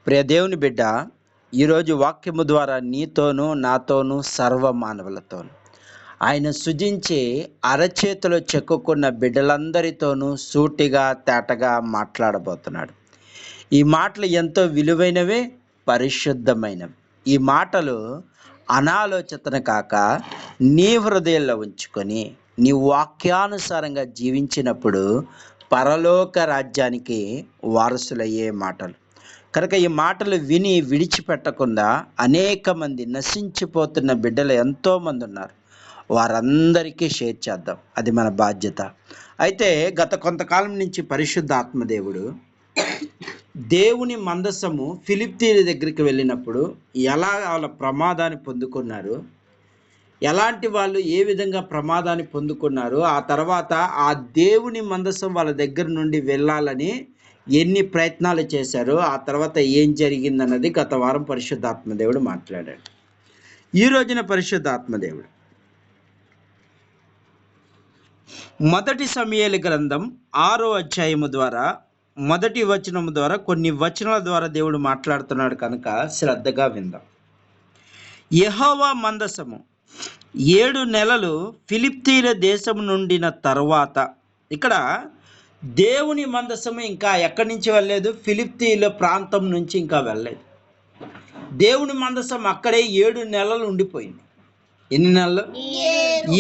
ప్రియ దేవుని బిడ్డ, ఈరోజు వాక్యము ద్వారా నీతోనూ నాతోనూ సర్వ మానవులతోనూ ఆయన సృజించి అరచేతిలో చెక్కుకున్న బిడ్డలందరితోనూ సూటిగా తేటగా మాట్లాడబోతున్నాడు. ఈ మాటలు ఎంతో విలువైనవే, పరిశుద్ధమైనవి. ఈ మాటలు అనాలోచితన కాక నీ హృదయంలో ఉంచుకొని నీ వాక్యానుసారంగా జీవించినప్పుడు పరలోక రాజ్యానికి వారసులయ్యే మాటలు కనుక ఈ మాటలు విని విడిచిపెట్టకుండా అనేక మంది నశించిపోతున్న బిడ్డలు ఎంతోమంది ఉన్నారు. వారందరికీ షేర్ చేద్దాం, అది మన బాధ్యత. అయితే గత కొంతకాలం నుంచి పరిశుద్ధ ఆత్మదేవుడు దేవుని మందసము ఫిలిప్తీల దగ్గరికి వెళ్ళినప్పుడు ఎలా వాళ్ళ ప్రమాదాన్ని పొందుకున్నారు, ఎలాంటి వాళ్ళు ఏ విధంగా ప్రమాదాన్ని పొందుకున్నారు, ఆ తర్వాత ఆ దేవుని మందసం వాళ్ళ దగ్గర నుండి వెళ్ళాలని ఎన్ని ప్రయత్నాలు చేశారు, ఆ తర్వాత ఏం జరిగిందన్నది గత వారం పరిశుద్ధాత్మదేవుడు మాట్లాడాడు. ఈ రోజున పరిశుద్ధాత్మదేవుడు మొదటి సమూయేలు గ్రంథం 6వ అధ్యాయము ద్వారా మొదటి వచనము ద్వారా కొన్ని వచనాల ద్వారా దేవుడు మాట్లాడుతున్నాడు కనుక శ్రద్ధగా విందాం. యెహోవా మందసము 7 నెలలు ఫిలిప్తీల దేశం నుండిన తర్వాత, ఇక్కడ దేవుని మందసము ఇంకా ఎక్కడి నుంచి వెళ్ళలేదు, ఫిలిప్తీల ప్రాంతం నుంచి ఇంకా వెళ్ళలేదు. దేవుని మందసం అక్కడే 7 నెలలు ఉండిపోయింది. ఎన్ని నెలలు?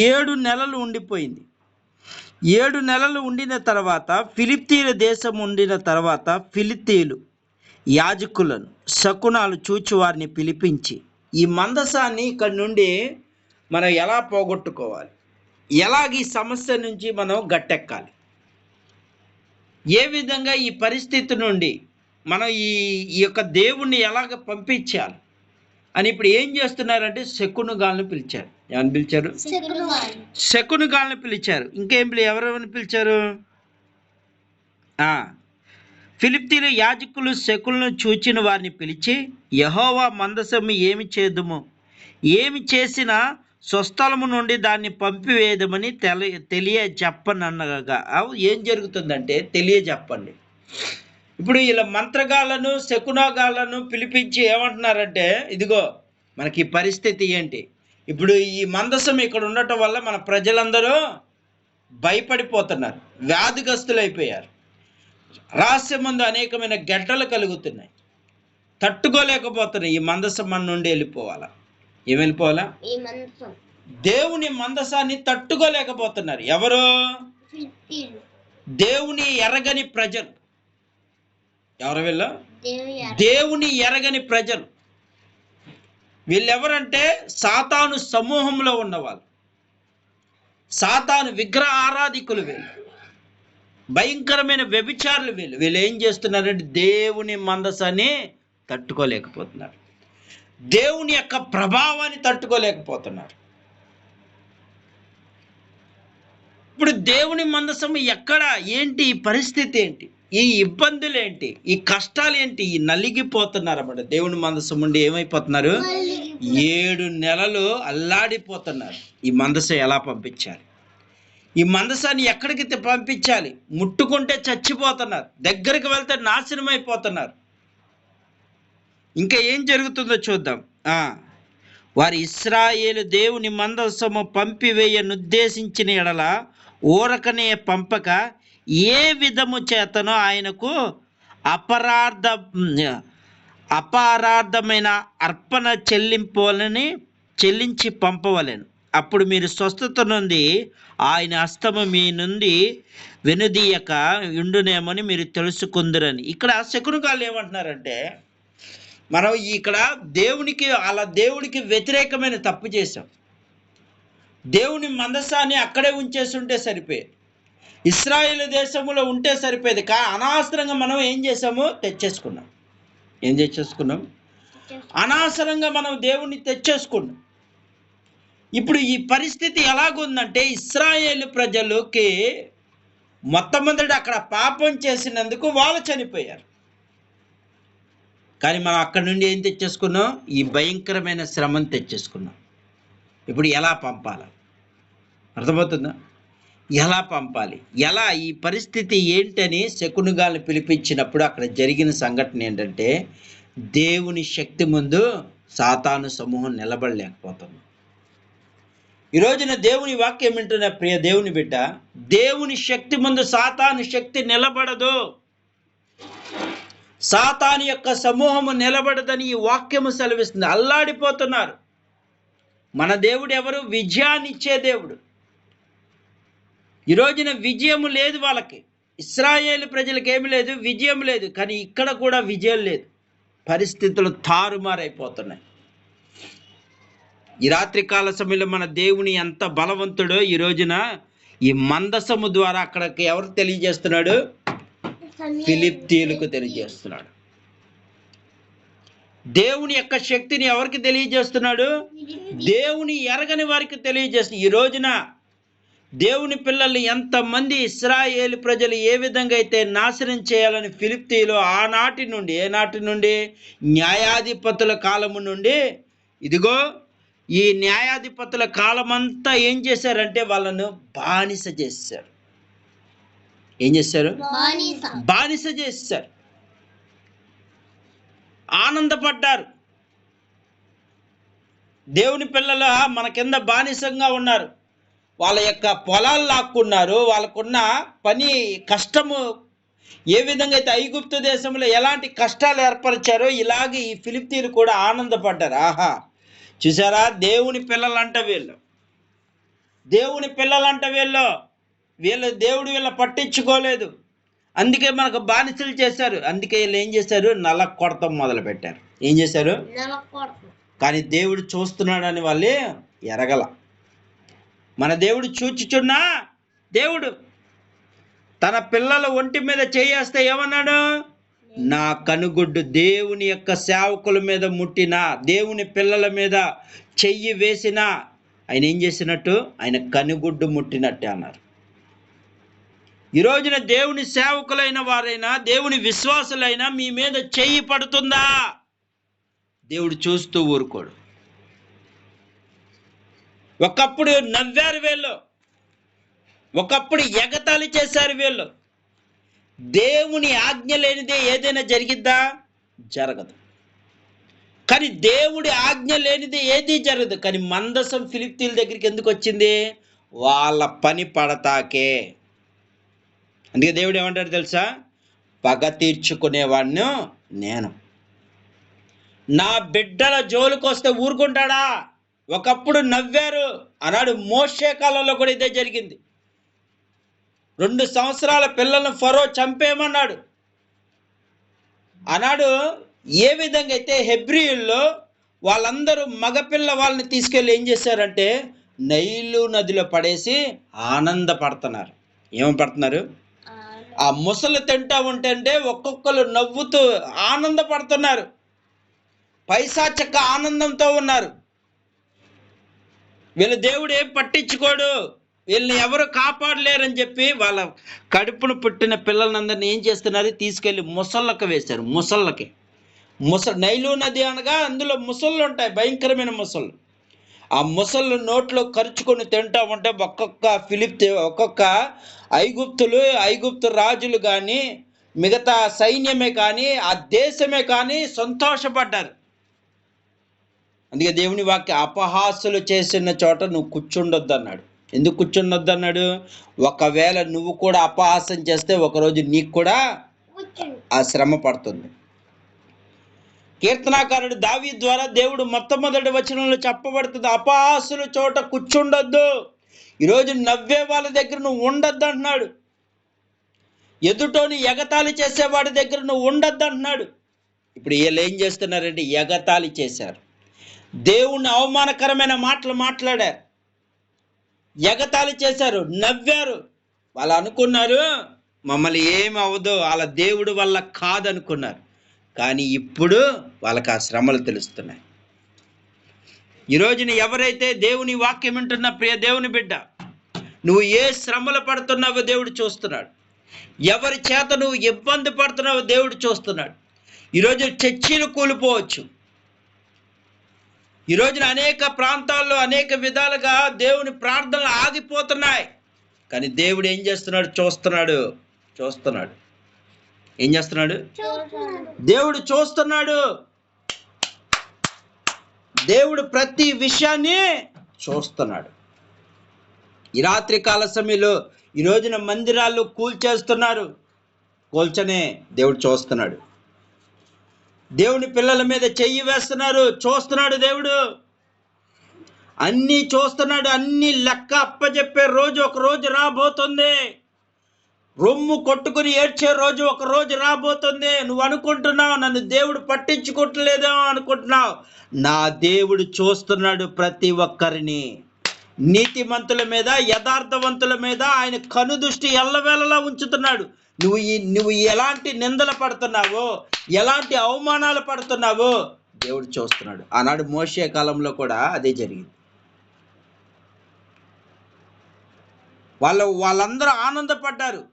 7 నెలలు ఉండిపోయింది. 7 నెలలు ఉండిన తర్వాత ఫిలిప్తీల దేశం ఉండిన తర్వాత ఫిలిప్తీయులు యాజకులను శకునాలు చూచి వారిని పిలిపించి ఈ మందసాన్ని ఇక్కడి నుండి మనం ఎలా పోగొట్టుకోవాలి, ఎలాగ ఈ సమస్య నుంచి మనం గట్టెక్కాలి, ఏ విధంగా ఈ పరిస్థితి నుండి మనం ఈ యొక్క దేవుణ్ణి ఎలాగ పంపించాలి అని ఇప్పుడు ఏం చేస్తున్నారంటే శకునుగాలను పిలిచారు. ఏమని పిలిచారు? శకునుగాలను పిలిచారు. ఇంకేం ఎవరెవరిని పిలిచారు? ఫిలిప్తీల యాజకులు శకులను చూచిన వారిని పిలిచి యెహోవా మందసము ఏమి చేదుము, ఏమి చేసినా స్వస్థలము నుండి దాన్ని పంపివేయదమని తెలియజెప్పనగా. ఏం జరుగుతుందంటే తెలియజెప్పండి. ఇప్పుడు ఇలా మంత్రగాళ్ళను శకునగాళ్ళను పిలిపించి ఏమంటున్నారంటే, ఇదిగో మనకి పరిస్థితి ఏంటి, ఇప్పుడు ఈ మందసం ఇక్కడ ఉండటం వల్ల మన ప్రజలందరూ భయపడిపోతున్నారు, వ్యాధిగ్రస్తులైపోయారు, రహస్యమందు అనేకమైన గడ్డలు కలుగుతున్నాయి, తట్టుకోలేకపోతున్నాయి. ఈ మందసం మన నుండి వెళ్ళిపోవాలా? ఏం వెళ్ళిపోవాలా? దేవుని మందసాన్ని తట్టుకోలేకపోతున్నారు. ఎవరు? దేవుని ఎరగని ప్రజలు. ఎవరు వీళ్ళు? దేవుని ఎరగని ప్రజలు. వీళ్ళెవరంటే సాతాను సమూహంలో ఉన్నవాళ్ళు, సాతాను విగ్రహ ఆరాధికులు, వీళ్ళు భయంకరమైన వ్యభిచారులు. వీళ్ళు ఏం చేస్తున్నారంటే దేవుని మందసాన్ని తట్టుకోలేకపోతున్నారు, దేవుని యొక్క ప్రభావాన్ని తట్టుకోలేకపోతున్నారు. ఇప్పుడు దేవుని మందసం ఎక్కడ, ఏంటి ఈ పరిస్థితి, ఏంటి ఈ ఇబ్బందులు, ఏంటి ఈ కష్టాలు, ఏంటి ఈ నలిగిపోతున్నారు అన్నమాట. దేవుని మందసం ఉండి ఏమైపోతున్నారు? 7 నెలలు అల్లాడిపోతున్నారు. ఈ మందసం ఎలా పంపించాలి, ఈ మందసాన్ని ఎక్కడికి పంపించాలి? ముట్టుకుంటే చచ్చిపోతున్నారు, దగ్గరికి వెళ్తే నాశనం అయిపోతున్నారు. ఇంకా ఏం జరుగుతుందో చూద్దాం. వారి ఇశ్రాయేలు దేవుని మందసము పంపివేయనుద్దేశించిన ఎడల ఊరకనే పంపక ఏ విధము చేతనో ఆయనకు అపరాధమైన అర్పణ చెల్లించి పంపవలెను. అప్పుడు మీరు స్వస్థత నుండి ఆయన హస్తము మీ నుండి వెనుదీయక ఉండునేమని మీరు తెలుసుకుందురని. ఇక్కడ శకునగాళ్ళు ఏమంటున్నారంటే, మనం ఇక్కడ దేవుడికి వ్యతిరేకమైన తప్పు చేశాం, దేవుని మందసాన్ని అక్కడే ఉంచేసి ఉంటే సరిపోయేది, ఇశ్రాయేలు దేశంలో ఉంటే సరిపోయేది. అనవసరంగా మనం ఏం చేసాము? తెచ్చేసుకున్నాం. ఏం తెచ్చేసుకున్నాం? అనవసరంగా మనం దేవుణ్ణి తెచ్చేసుకున్నాం. ఇప్పుడు ఈ పరిస్థితి ఎలాగుందంటే, ఇశ్రాయేలు ప్రజలకి మొట్టమొదటి అక్కడ పాపం చేసినందుకు వాళ్ళు చనిపోయారు. కానీ మనం అక్కడి నుండి ఏం తెచ్చేసుకున్నాం? ఈ భయంకరమైన శ్రమను తెచ్చేసుకున్నాం. ఇప్పుడు ఎలా పంపాలి? అర్థమవుతుందా? ఎలా పంపాలి, ఎలా ఈ పరిస్థితి ఏంటని శకునగాలను పిలిపించినప్పుడు అక్కడ జరిగిన సంఘటన ఏంటంటే, దేవుని శక్తి ముందు సాతాను సమూహం నిలబడలేకపోతుంది. ఈ రోజున దేవుని వాక్యం వింటున్న ప్రియ దేవుని బిడ్డ, దేవుని శక్తి ముందు సాతాను శక్తి నిలబడదు. సాతాను యొక్క సమూహము నిలబడదని ఈ వాక్యము సెలవిస్తుంది. అల్లాడిపోతున్నారు. మన దేవుడు ఎవరు? విజయాన్నిచ్చే దేవుడు. ఈ రోజున విజయము లేదు వాళ్ళకి. ఇశ్రాయేలు ప్రజలకు ఏమి లేదు, విజయం లేదు. కానీ ఇక్కడ కూడా విజయం లేదు. పరిస్థితులు తారుమారైపోతున్నాయి. ఈ రాత్రి కాల సమయంలో మన దేవుని ఎంత బలవంతుడో ఈ రోజున ఈ మందసము ద్వారా అక్కడికి ఎవరు తెలియజేస్తున్నాడు? ఫిలిప్తీయులకు తెలియజేస్తున్నాడు. దేవుని యొక్క శక్తిని ఎవరికి తెలియజేస్తున్నాడు? దేవుని ఎరగని వారికి తెలియజేస్తున్నాడు. ఈ రోజున దేవుని పిల్లల్ని ఎంతమంది ఇశ్రాయేలు ప్రజలు ఏ విధంగా అయితే నాశనం చేయాలని ఫిలిప్తీయులు ఆనాటి నుండి, ఏనాటి నుండి? న్యాయాధిపతుల కాలము నుండి. ఇదిగో ఈ న్యాయాధిపతుల కాలమంతా ఏం చేశారంటే వాళ్ళను బానిస చేశారు. ఏం చేశారు? బానిస చేశారు. ఆనందపడ్డారు. దేవుని పిల్లల మన కింద బానిసంగా ఉన్నారు. వాళ్ళ యొక్క పొలాలు లాక్కున్నారు. వాళ్ళకున్న పని కష్టము ఏ విధంగా అయితే ఐగుప్తు దేశంలో ఎలాంటి కష్టాలు ఏర్పరిచారో ఇలాగే ఈ ఫిలిప్తీయులు కూడా ఆనందపడ్డారు. ఆహా, చూసారా, దేవుని పిల్లలంట వీళ్ళు. దేవుని పిల్లలంట వీళ్ళు దేవుడు వీళ్ళ పట్టించుకోలేదు. అందుకే మనకు బానిసలు చేశారు. అందుకే వీళ్ళు ఏం చేశారు? నలక కొడతాం మొదలు పెట్టారు. ఏం చేశారు? కానీ దేవుడు చూస్తున్నాడని వాళ్ళే ఎరగల. మన దేవుడు చూచుచున్నా దేవుడు తన పిల్లల ఒంటి మీద చేయేస్తే ఏమన్నాడు? నా కనుగుడ్డు దేవుని యొక్క సేవకుల మీద ముట్టినా, దేవుని పిల్లల మీద చెయ్యి వేసినా ఆయన ఏం చేసినట్టు? ఆయన కనుగుడ్డు ముట్టినట్టే అన్నారు. ఈ రోజున దేవుని సేవకులైన వారైనా, దేవుని విశ్వాసులైనా మీ మీద చెయ్యి పడుతుందా? దేవుడు చూస్తూ ఊరుకోడు. ఒకప్పుడు నవ్వారు వీళ్ళు, ఒకప్పుడు ఎగతాళి చేశారు వీళ్ళు. దేవుని ఆజ్ఞ లేనిదే ఏదైనా జరిగిద్దా? జరగదు. కానీ దేవుడి ఆజ్ఞ లేనిదే ఏది జరగదు. కానీ మందసం ఫిలిప్తీయుల దగ్గరికి ఎందుకు వచ్చింది? వాళ్ళ పని పడతాకే. అందుకే దేవుడు ఏమంటాడు తెలుసా? పగ తీర్చుకునేవాడిని నేను. నా బిడ్డల జోలికి వస్తే ఊరుకుంటాడా? ఒకప్పుడు నవ్వారు అన్నాడు. మోషే కాలంలో కూడా ఇదే జరిగింది. 2 సంవత్సరాల పిల్లలను ఫరో చంపేయమన్నాడు అన్నాడు. ఏ విధంగా అయితే హెబ్రీయుల్లో వాళ్ళందరూ మగపిల్ల వాళ్ళని తీసుకెళ్ళి ఏం చేశారంటే నైలు నదిలో పడేసి ఆనందపడుతున్నారు. ఏమని పడుతున్నారు? ఆ ముసలు తింటా ఉంటే ఒక్కొక్కరు నవ్వుతూ ఆనందపడుతున్నారు. పైశాచిక ఆనందంతో ఉన్నారు. వీళ్ళ దేవుడు ఏం పట్టించుకోడు, వీళ్ళని ఎవరు కాపాడలేరని చెప్పి వాళ్ళ కడుపును పుట్టిన పిల్లలందరినీ ఏం చేస్తున్నారు? తీసుకెళ్ళి ముసళ్ళకు వేశారు. నైలు నది అనగా అందులో ముసళ్ళు ఉంటాయి, భయంకరమైన ముసళ్ళు. ఆ ముసళ్ళు నోట్లో ఖర్చుకొని తింటా ఉంటే ఒక్కొక్క ఐగుప్తు రాజులు కానీ, మిగతా సైన్యమే కానీ, ఆ దేశమే కానీ సంతోషపడ్డారు. అందుకే దేవుని వాక్య అపహాసులు చేసిన చోట నువ్వు కూర్చుండొద్దు అన్నాడు. ఎందుకు కూర్చుండొద్దు అన్నాడు? ఒకవేళ నువ్వు కూడా అపహాసం చేస్తే ఒకరోజు నీకు కూడా ఆ శ్రమ పడుతుంది. కీర్తనాకారుడు దావీదు ద్వారా దేవుడు మొట్టమొదటి వచనంలో చెప్పబడుతుంది, అపహాసుల చోట కూర్చుండొద్దు. ఈరోజు నవ్వే వాళ్ళ దగ్గర నువ్వు ఉండొద్దు అంటున్నాడు. ఎదుటోని ఎగతాళి చేసేవాడి దగ్గర నువ్వు ఉండొద్దు అంటున్నాడు. ఇప్పుడు వీళ్ళు ఏం చేస్తున్నారంటే ఎగతాళి చేశారు, దేవుణ్ణి అవమానకరమైన మాటలు మాట్లాడారు, ఎగతాళి చేశారు, నవ్వారు. వాళ్ళు అనుకున్నారు మమ్మల్ని ఏమి అవ్వదు, వాళ్ళ దేవుడు వల్ల కాదనుకున్నారు. కానీ ఇప్పుడు వాళ్ళకి ఆ శ్రమలు తెలుస్తున్నాయి. ఈరోజున ఎవరైతే దేవుని వాక్యం వింటున్న ప్రియ దేవుని బిడ్డ, నువ్వు ఏ శ్రమలు పడుతున్నావో దేవుడు చూస్తున్నాడు. ఎవరి చేత నువ్వు ఇబ్బంది పడుతున్నావో దేవుడు చూస్తున్నాడు. ఈరోజు చర్చీలు కూలిపోవచ్చు. ఈరోజున అనేక ప్రాంతాల్లో అనేక విధాలుగా దేవుని ప్రార్థనలు ఆగిపోతున్నాయి. కానీ దేవుడు ఏం చేస్తున్నాడు? చూస్తున్నాడు. ఏం చేస్తున్నాడు? దేవుడు చూస్తున్నాడు. దేవుడు ప్రతి విషయాన్ని చూస్తున్నాడు. ఈ రాత్రి కాల సమయంలో ఈ రోజున మందిరాలు కూల్చేస్తున్నారు. కూల్చనే దేవుడు చూస్తున్నాడు. దేవుని పిల్లల మీద చెయ్యి వేస్తున్నారు, చూస్తున్నాడు దేవుడు. అన్నీ చూస్తున్నాడు. అన్ని లెక్క అప్పచెప్పే రోజు ఒక రోజు రాబోతుంది. రొమ్ము కొట్టుకుని ఏడ్చే రోజు ఒక రోజు రాబోతుంది. నువ్వు అనుకుంటున్నావు నన్ను దేవుడు పట్టించుకోవట్లేదేమో అనుకుంటున్నావు. నా దేవుడు చూస్తున్నాడు ప్రతి ఒక్కరిని. నీతిమంతుల మీద, యథార్థవంతుల మీద ఆయన కనుదృష్టి ఎల్లవేళలా ఉంచుతున్నాడు. నువ్వు ఎలాంటి నిందలు పడుతున్నావో, ఎలాంటి అవమానాలు పడుతున్నావో దేవుడు చూస్తున్నాడు. ఆనాడు మోషే కాలంలో కూడా అదే జరిగింది. వాళ్ళందరూ ఆనందపడ్డారు.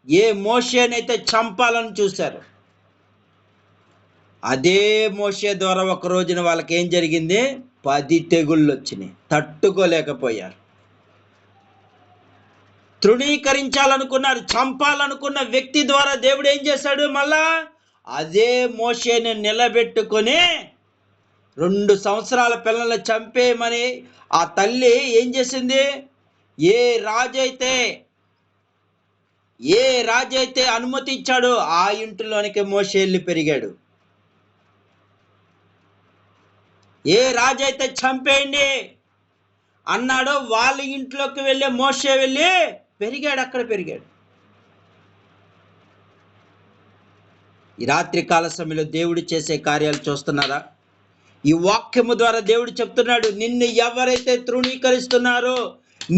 ఏ మోషేనైతే చంపాలని చూశారు, అదే మోషే ద్వారా ఒక రోజున వాళ్ళకి ఏం జరిగింది? 10 తెగుళ్ళు వచ్చినాయి. తట్టుకోలేకపోయారు. తృణీకరించాలనుకున్నారు. చంపాలనుకున్న వ్యక్తి ద్వారా దేవుడు ఏం చేశాడు? మళ్ళా అదే మోషేని నిలబెట్టుకొని 2 సంవత్సరాల పిల్లల్ని చంపేయమని ఆ తల్లి ఏం చేసింది? ఏ రాజైతే అనుమతి ఇచ్చాడో ఆ ఇంటిలోనికి మోషే వెళ్ళి పెరిగాడు. ఏ రాజైతే చంపేయండి అన్నాడో వాళ్ళ ఇంట్లోకి వెళ్ళి మోషే వెళ్ళి పెరిగాడు. అక్కడ పెరిగాడు. ఈ రాత్రి కాల సమయంలో దేవుడు చేసే కార్యాలు చూస్తున్నారా? ఈ వాక్యము ద్వారా దేవుడు చెప్తున్నాడు, నిన్ను ఎవరైతే తృణీకరిస్తున్నారో,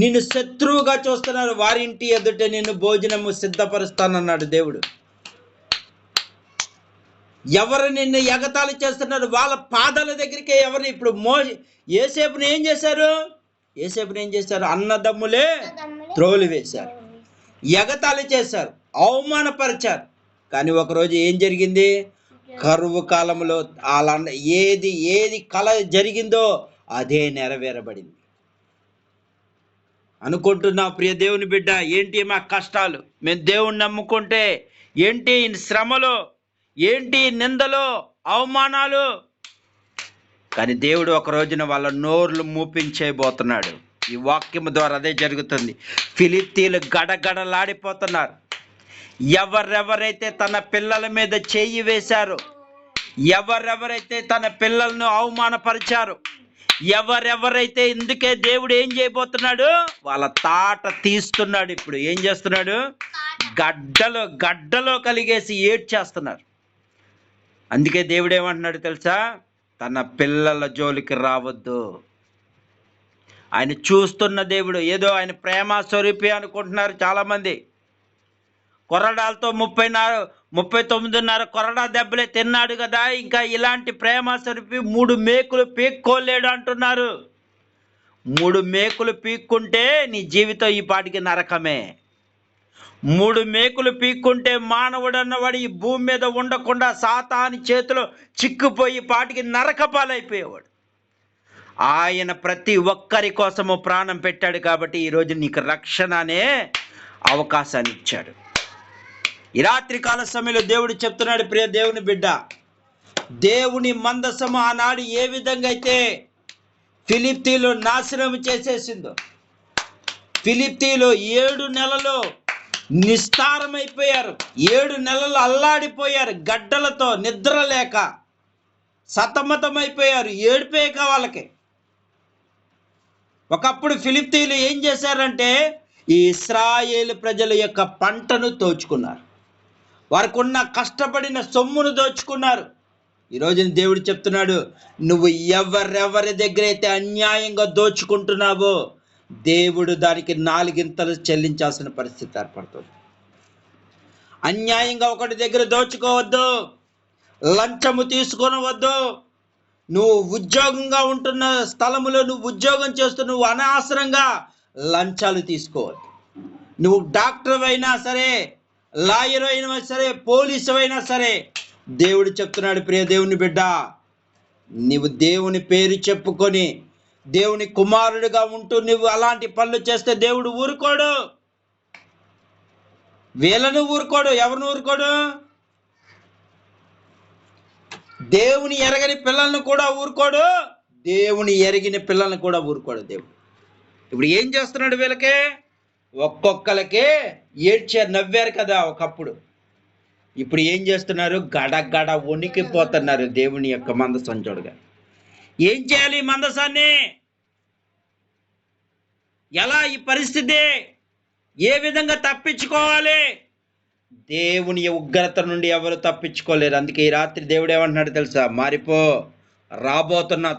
నిన్ను శత్రువుగా చూస్తున్నారు, వారింటి ఎదుట నిన్ను భోజనము సిద్ధపరుస్తానన్నాడు దేవుడు. ఎవరు నిన్ను ఎగతాళి చేస్తున్నారు వాళ్ళ పాదాల దగ్గరికి ఎవరు ఇప్పుడు యేసేపుని ఏం చేశారు? అన్నదమ్ములే త్రోలు వేశారు, ఎగతాళి చేశారు, అవమానపరిచారు. కానీ ఒకరోజు ఏం జరిగింది? కరువు కాలంలో ఏది కల జరిగిందో అదే నెరవేరబడింది. అనుకుంటున్నా ప్రియ దేవుని బిడ్డ, ఏంటి మా కష్టాలు? మేము దేవుణ్ణి నమ్ముకుంటే ఏంటి శ్రమలు, ఏంటి నిందలు, అవమానాలు? కానీ దేవుడు ఒక రోజున వాళ్ళ నోర్లు మూపించేయబోతున్నాడు. ఈ వాక్యం ద్వారా అదే జరుగుతుంది. ఫిలిష్తీయులు గడగడలాడిపోతున్నారు. ఎవరెవరైతే తన పిల్లల మీద చెయ్యి వేశారో, ఎవరెవరైతే తన పిల్లలను అవమానపరిచారో, ఎవరెవరైతే, ఇందుకే దేవుడు ఏం చేయబోతున్నాడు? వాళ్ళ తాట తీస్తున్నాడు. ఇప్పుడు ఏం చేస్తున్నాడు? గడ్డలో కలిగేసి ఏడ్చేస్తున్నారు. అందుకే దేవుడు ఏమంటున్నాడు తెలుసా? తన పిల్లల జోలికి రావద్దు. ఆయన చూస్తున్న దేవుడు. ఏదో ఆయన ప్రేమ స్వరూపి అనుకుంటున్నారు చాలామంది. కొరడాలతో 39.5 కొరడా దెబ్బలే తిన్నాడు కదా, ఇంకా ఇలాంటి ప్రేమ స్వరూపి 3 మేకులు పీక్కోలేడు అంటున్నారు. 3 మేకులు పీక్కుంటే నీ జీవితం ఈ పాటికి నరకమే. 3 మేకులు పీక్కుంటే మానవుడు అన్నవాడు ఈ భూమి మీద ఉండకుండా సాతాను చేతిలో చిక్కుపోయి పాటికి నరకపాలైపోయేవాడు. ఆయన ప్రతి ఒక్కరి కోసము ప్రాణం పెట్టాడు కాబట్టి ఈరోజు నీకు రక్షణ అనే అవకాశాన్ని ఇచ్చాడు. ఈ రాత్రి కాల సమయంలో దేవుడు చెప్తున్నాడు, ప్రియ దేవుని బిడ్డ, దేవుని మందసము ఆనాడు ఏ విధంగా అయితే ఫిలిష్తీయులు నాశనం చేసేసిందో, ఫిలిష్తీయులు 7 నెలలు నిస్తారమైపోయారు. 7 నెలలు అల్లాడిపోయారు. గడ్డలతో నిద్ర లేక సతమతమైపోయారు. ఏడిపోయాక వాళ్ళకి. ఒకప్పుడు ఫిలిష్తీయులు ఏం చేశారంటే ఈ ఇశ్రాయేలు ప్రజల యొక్క పంటను దోచుకున్నారు. వారికి ఉన్న కష్టపడిన సొమ్మును దోచుకున్నారు. ఈరోజు దేవుడు చెప్తున్నాడు, నువ్వు ఎవరెవరి దగ్గర అయితే అన్యాయంగా దోచుకుంటున్నావో దేవుడు దానికి 4 చెల్లించాల్సిన పరిస్థితి ఏర్పడుతుంది. అన్యాయంగా ఒకటి దగ్గర దోచుకోవద్దు, లంచము తీసుకొనవద్దు. నువ్వు ఉద్యోగంగా ఉంటున్న స్థలములో నువ్వు ఉద్యోగం చేస్తూ నువ్వు అనవసరంగా లంచాలు తీసుకోవద్దు. నువ్వు డాక్టర్ అయినా సరే, లాయర్ అయినా సరే, పోలీసు అయినా సరే, దేవుడు చెప్తున్నాడు, ప్రియ దేవుని బిడ్డ, నీవు దేవుని పేరు చెప్పుకొని దేవుని కుమారుడిగా ఉంటూ నువ్వు అలాంటి పనులు చేస్తే దేవుడు ఊరుకోడు. వీళ్ళను ఊరుకోడు. ఎవరిని ఊరుకోడు? దేవుని ఎరగని పిల్లల్ని కూడా ఊరుకోడు, దేవుని ఎరిగిన పిల్లల్ని కూడా ఊరుకోడు దేవుడు. ఇప్పుడు ఏం చేస్తున్నాడు వీళ్ళకి? ఒక్కొక్కరికి ఏడ్చారు, నవ్వారు కదా ఒకప్పుడు. ఇప్పుడు ఏం చేస్తున్నారు? గడగడ వణికిపోతున్నారు దేవుని యొక్క మందసం చూడగా. ఏం చేయాలి ఈ మందసాన్ని? ఎలా ఈ పరిస్థితి? ఏ విధంగా తప్పించుకోవాలి? దేవుని ఉగ్రత నుండి ఎవరు తప్పించుకోలేరు. అందుకే ఈ రాత్రి దేవుడు ఏమంటున్నాడు తెలుసా? మారిపో, రాబోతున్నా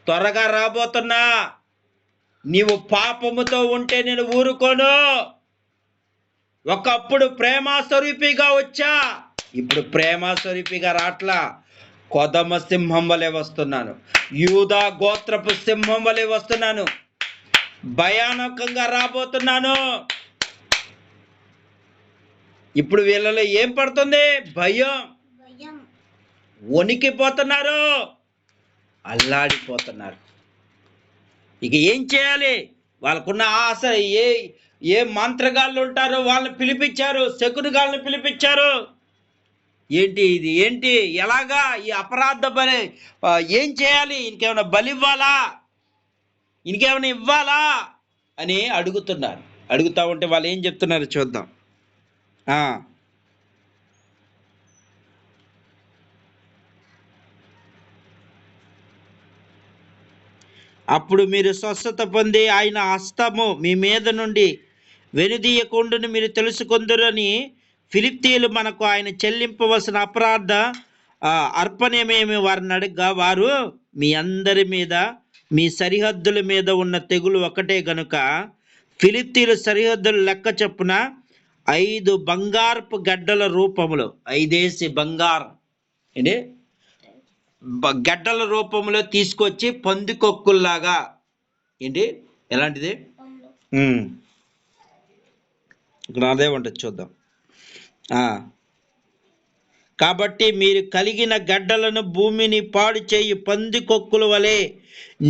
త్వరగా రాబోతున్నా. నీవు పాపముతో ఉంటే నేను ఊరుకోను. ఒకప్పుడు ప్రేమ స్వరూపిగా వచ్చా, ఇప్పుడు ప్రేమ స్వరూపిగా రాట్లా. కొదమ సింహం వలె వస్తున్నాను, యూదా గోత్రపు సింహం వలె వస్తున్నాను, భయానకంగా రాబోతున్నాను. ఇప్పుడు వీళ్ళలో ఏం పడుతుంది? భయం. వణికిపోతున్నారు, అల్లాడిపోతున్నారు. ఇక ఏం చేయాలి? వాళ్ళకున్న ఆశ, ఏ మంత్రగాళ్ళు ఉంటారో వాళ్ళని పిలిపించారు, శకునగాళ్ళని పిలిపించారు. ఏంటి ఇది? ఏంటి? ఎలాగా ఈ అపరాధ బలి? ఏం చేయాలి? ఇంకేమైనా బలి ఇవ్వాలా, ఇంకేమైనా ఇవ్వాలా అని అడుగుతున్నారు. అడుగుతా ఉంటే వాళ్ళు ఏం చెప్తున్నారు చూద్దాం. అప్పుడు మీరు స్వస్థత పొంది ఆయన హస్తము మీ మీద నుండి వెనుదీయకుండును మీరు తెలుసుకొందురని ఫిలిప్తీయులు మనకు ఆయన చెల్లింపవలసిన అపరాధ అర్పణమేమి వారిని అడగ్గా, వారు మీ అందరి మీద, మీ సరిహద్దుల మీద ఉన్న తెగులు ఒకటే గనుక ఫిలిప్తీయుల సరిహద్దులు లెక్క చొప్పున 5 బంగారపు గడ్డల రూపములో, 5 బంగారం ఏంటి గడ్డల రూపంలో తీసుకొచ్చి పందికొక్కుల్లాగా, ఏంటి ఎలాంటిది? ఇక్కడ అదే ఉంటుంది చూద్దాం. కాబట్టి మీరు కలిగిన గడ్డలను భూమిని పాడు చేయి పందికొక్కుల వలె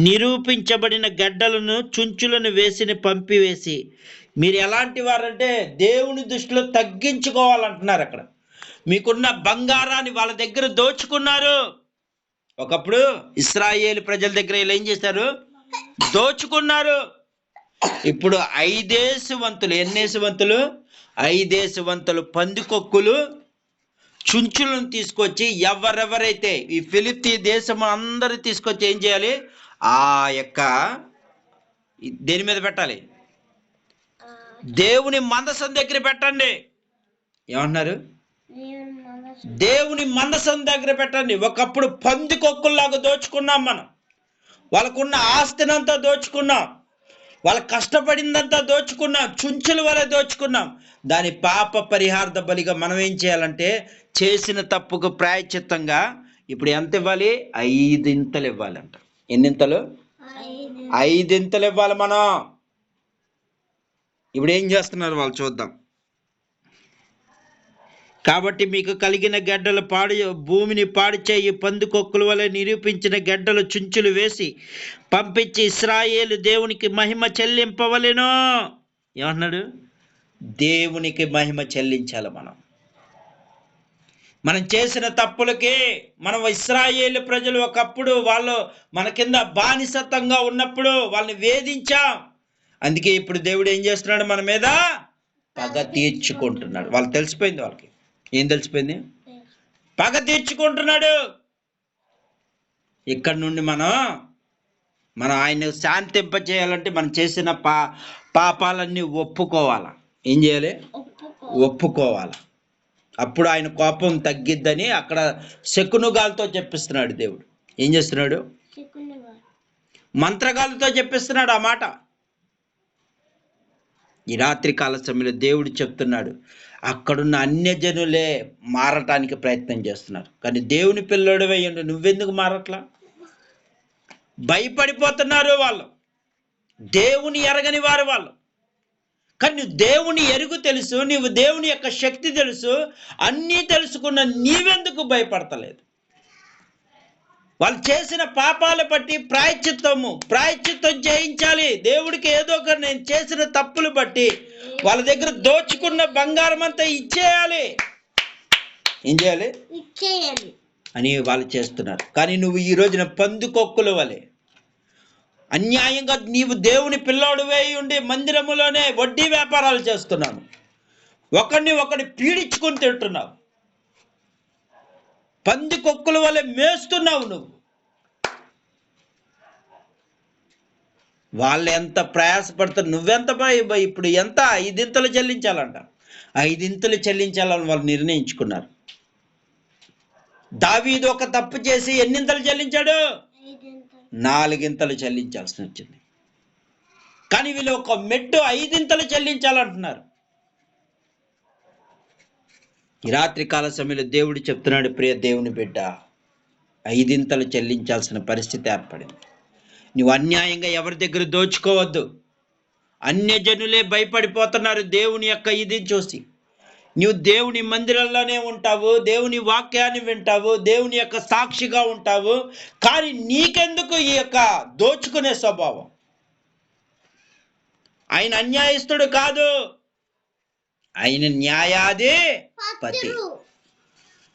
నిరూపించబడిన గడ్డలను చుంచులను వేసి పంపివేసి, మీరు ఎలాంటి వారంటే దేవుని దృష్టిలో తగ్గించుకోవాలంటున్నారు. అక్కడ మీకున్న బంగారాన్ని వాళ్ళ దగ్గర దోచుకున్నారు. ఒకప్పుడు ఇశ్రాయేలు ప్రజల దగ్గర ఇలా ఏం చేశారు? దోచుకున్నారు. ఇప్పుడు 5 వంతులు, ఎన్నేసి వంతులు? 5 వంతులు పందికొక్కులు, చుంచులను తీసుకొచ్చి ఎవరెవరైతే ఈ ఫిలిప్తీ దేశం అందరూ తీసుకొచ్చి ఏం చేయాలి? ఆ యొక్క దేని మీద పెట్టాలి? దేవుని మందసం దగ్గర పెట్టండి. ఏమంటున్నారు? దేవుని మందసం దగ్గర పెట్టండి. ఒకప్పుడు పందికొక్కుల్లాగా దోచుకున్నాం మనం. వాళ్ళకున్న ఆస్తినంతా దోచుకున్నాం, వాళ్ళ కష్టపడిందంతా దోచుకున్నాం, చుంచుల వల్ల దోచుకున్నాం. దాని పాప పరిహార్థ బలిగా మనం ఏం చేయాలంటే, చేసిన తప్పుకు ప్రాయశ్చిత్తంగా ఇప్పుడు ఎంత ఇవ్వాలి? 5 ఇంతలు ఇవ్వాలంట. ఎన్నింతలు? 5 ఇంతలు ఇవ్వాలి మనం. ఇప్పుడు ఏం చేస్తున్నారు వాళ్ళు చూద్దాం. కాబట్టి మీకు కలిగిన గడ్డలు భూమిని పాడు చేయి పందికొక్కుల వలె నిరూపించిన గడ్డలు చుంచులు వేసి పంపించి ఇశ్రాయేలు దేవునికి మహిమ చెల్లింపవలెను. ఏమన్నాడు? దేవునికి మహిమ చెల్లించాలి. మనం చేసిన తప్పులకి మనం ఇశ్రాయేలు ప్రజలు ఒకప్పుడు వాళ్ళు మన కింద బానిసత్వంగా ఉన్నప్పుడు వాళ్ళని వేధించాం. అందుకే ఇప్పుడు దేవుడు ఏం చేస్తున్నాడు? మన మీద పగ తీర్చుకుంటున్నాడు. వాళ్ళు తెలిసిపోయింది. వాళ్ళకి ఏం తెలిసిపోయింది? పగ తీర్చుకుంటున్నాడు. ఇక్కడ నుండి మనం ఆయన శాంతింప చేయాలంటే మనం చేసిన పాపాలన్నీ ఒప్పుకోవాలా. ఏం చేయాలి? ఒప్పుకోవాలి. అప్పుడు ఆయన కోపం తగ్గిద్దని అక్కడ శకునగాలతో చెప్పిస్తున్నాడు దేవుడు. ఏం చేస్తున్నాడు? మంత్రగాలతో చెప్పిస్తున్నాడు ఆ మాట. ఈ రాత్రి కాల సమయంలో దేవుడు చెప్తున్నాడు, అక్కడున్న అన్యజనులే మారటానికి ప్రయత్నం చేస్తున్నారు, కానీ దేవుని పిల్లోడు వేయండి, నువ్వెందుకు మారట్లా? భయపడిపోతున్నారు వాళ్ళు, దేవుని ఎరగని వారు వాళ్ళు. కానీ నువ్వు దేవుని ఎరుగు తెలుసు, నీవు దేవుని యొక్క శక్తి తెలుసు, అన్నీ తెలుసుకున్న నీవెందుకు భయపడతలేదు? వాళ్ళు చేసిన పాపాల బట్టి ప్రాయశ్చిత్తం చేయించాలి. దేవుడికి ఏదో ఒక నేను చేసిన తప్పులు బట్టి వాళ్ళ దగ్గర దోచుకున్న బంగారం అంతా ఇచ్చేయాలి. ఏం చేయాలి? అని వాళ్ళు చేస్తున్నారు. కానీ నువ్వు ఈ రోజున పందికొక్కుల వలె అన్యాయంగా నీవు దేవుని పిల్లోడివై ఉండి మందిరములోనే వడ్డీ వ్యాపారాలు చేస్తున్నావు. ఒకడిని పీడించుకొని తింటున్నావు. పందికొక్కుల వలె మేస్తున్నావు నువ్వు. వాళ్ళు ఎంత ప్రయాసపడతారు, నువ్వెంత ఇప్పుడు ఎంత 5 చెల్లించాలంట. 5 చెల్లించాలని వాళ్ళు నిర్ణయించుకున్నారు. దావీదు ఒక తప్పు చేసి ఎన్నింతలు చెల్లించాడు? 4 చెల్లించాల్సి వచ్చింది. కానీ వీళ్ళు ఒక మెట్టు 5 చెల్లించాలంటున్నారు. ఈ రాత్రి కాల సమయంలో దేవుడు చెప్తున్నాడు, ప్రియ దేవుని బిడ్డ, 5 చెల్లించాల్సిన పరిస్థితి ఏర్పడింది. నువ్వు అన్యాయంగా ఎవరి దగ్గర దోచుకోవద్దు. అన్యజనులే భయపడిపోతున్నారు దేవుని యొక్క ఇది చూసి. నువ్వు దేవుని మందిరంలోనే ఉంటావు, దేవుని వాక్యాన్ని వింటావు, దేవుని యొక్క సాక్షిగా ఉంటావు. కానీ నీకెందుకు ఈ యొక్క దోచుకునే స్వభావం? ఆయన అన్యాయస్తుడు కాదు, ఆయన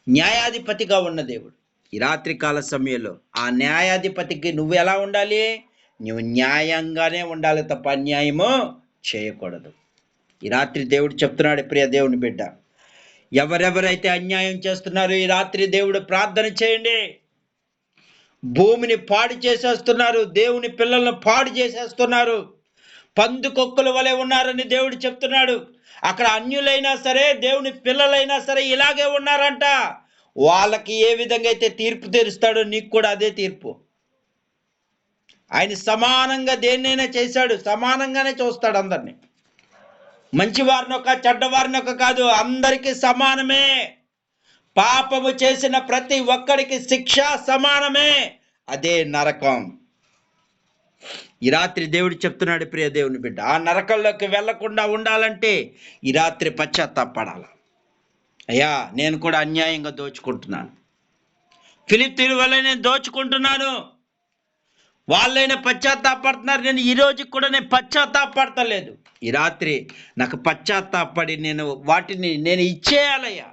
న్యాయాధిపతిగా ఉన్న దేవుడు. ఈ రాత్రి కాల సమయంలో ఆ న్యాయాధిపతికి నువ్వు ఎలా ఉండాలి? నువ్వు న్యాయంగానే ఉండాలి తప్ప అన్యాయము చేయకూడదు. ఈ రాత్రి దేవుడు చెప్తున్నాడు, ప్రియ దేవుని బిడ్డ, ఎవరెవరైతే అన్యాయం చేస్తున్నారో ఈ రాత్రి దేవుడు ప్రార్థన చేయండి. భూమిని పాడు చేసేస్తున్నారు, దేవుని పిల్లలను పాడు చేసేస్తున్నారు, పందుకొక్కుల వలె ఉన్నారని దేవుడు చెప్తున్నాడు. అక్కడ అన్యులైనా సరే దేవుని పిల్లలైనా సరే ఇలాగే ఉన్నారంట. వాళ్ళకి ఏ విధంగా అయితే తీర్పు తీరుస్తాడో నీకు కూడా అదే తీర్పు. ఆయన సమానంగా దేన్నైనా చేశాడు, సమానంగానే చూస్తాడు అందరినీ. మంచివారినొక చెడ్డవారినొక కాదు, అందరికీ సమానమే. పాపము చేసిన ప్రతి ఒక్కడికి శిక్ష సమానమే, అదే నరకం. ఈ రాత్రి దేవుడు చెప్తున్నాడు, ప్రియ దేవుని బిడ్డ, ఆ నరకంలోకి వెళ్లకుండా ఉండాలంటే ఈ రాత్రి పశ్చాత్తాపడాలి. అయ్యా, నేను కూడా అన్యాయంగా దోచుకుంటున్నాను, ఫిలిష్తీయుల వల్ల నేను దోచుకుంటున్నాను, వాళ్ళైనా పశ్చాత్తాపడుతున్నారు, నేను ఈ రోజు కూడా నేను పశ్చాత్తాపడతలేదు. ఈ రాత్రి నాకు పశ్చాత్తాపడి వాటిని నేను ఇచ్చేయాలయ్యా.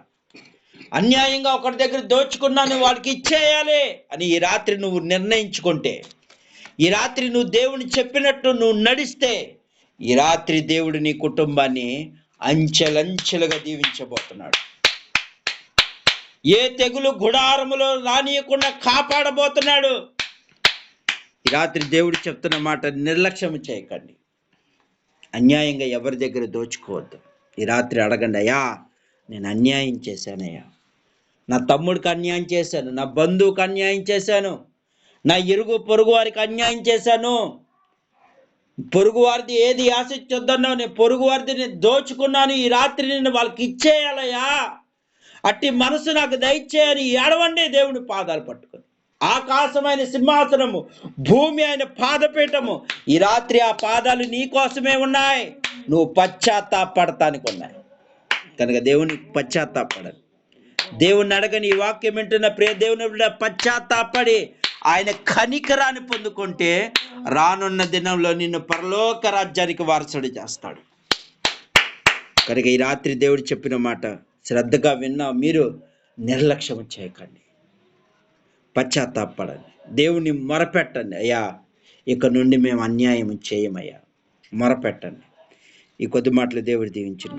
అన్యాయంగా ఒకరి దగ్గర దోచుకున్నాను, వాడికి ఇచ్చేయాలి అని ఈ రాత్రి నువ్వు నిర్ణయించుకుంటే, ఈ రాత్రి నువ్వు దేవుని చెప్పినట్టు నువ్వు నడిస్తే, ఈ రాత్రి దేవుడు నీ కుటుంబాన్ని అంచెలంచెలుగా దీవించబోతున్నాడు. ఏ తెగులు గుడారములో రానియకుండా కాపాడబోతున్నాడు. ఈ రాత్రి దేవుడు చెప్తున్న మాట నిర్లక్ష్యం చేయకండి. అన్యాయంగా ఎవరి దగ్గర దోచుకోవద్దు. ఈ రాత్రి అడగండి, అయ్యా నేను అన్యాయం చేశానయ్యా, నా తమ్ముడికి అన్యాయం చేశాను, నా బంధువుకి అన్యాయం చేశాను, నా ఇరుగు పొరుగు వారికి అన్యాయం చేశాను, పొరుగు వారిది ఏది ఆశించొద్దన్నావు, నేను పొరుగు వారిది నేను దోచుకున్నాను, ఈ రాత్రి నేను వాళ్ళకి ఇచ్చేయాలయ్యా, అట్టి మనసు నాకు దయచేయని ఏడవండి దేవుని పాదాలు పట్టుకొని. ఆకాశమైన సింహాసనము, భూమి అయిన పాదపీఠము, ఈ రాత్రి ఆ పాదాలు నీ కోసమే ఉన్నాయి. నువ్వు పశ్చాత్తాపడటానికి ఉన్నాయి కనుక దేవుని పశ్చాత్తాపడదు. దేవుని అడగని ఈ వాక్యం వింటున్న ప్రియ దేవుని పశ్చాత్తాపడి ఆయన కనికరాన్ని పొందుకుంటే రానున్న దినంలో నిన్ను పరలోక రాజ్యానికి వారసుడు చేస్తాడు. కనుక ఈ రాత్రి దేవుడు చెప్పిన మాట శ్రద్ధగా విన్నా మీరు నిర్లక్ష్యం చేయకండి, పశ్చాత్తాపడండి, దేవుని మొరపెట్టండి. అయ్యా ఇక నుండి మేము అన్యాయం చేయమయ్యా, మొరపెట్టండి. ఈ కొద్ది మాటలు దేవుడు దీవించింది.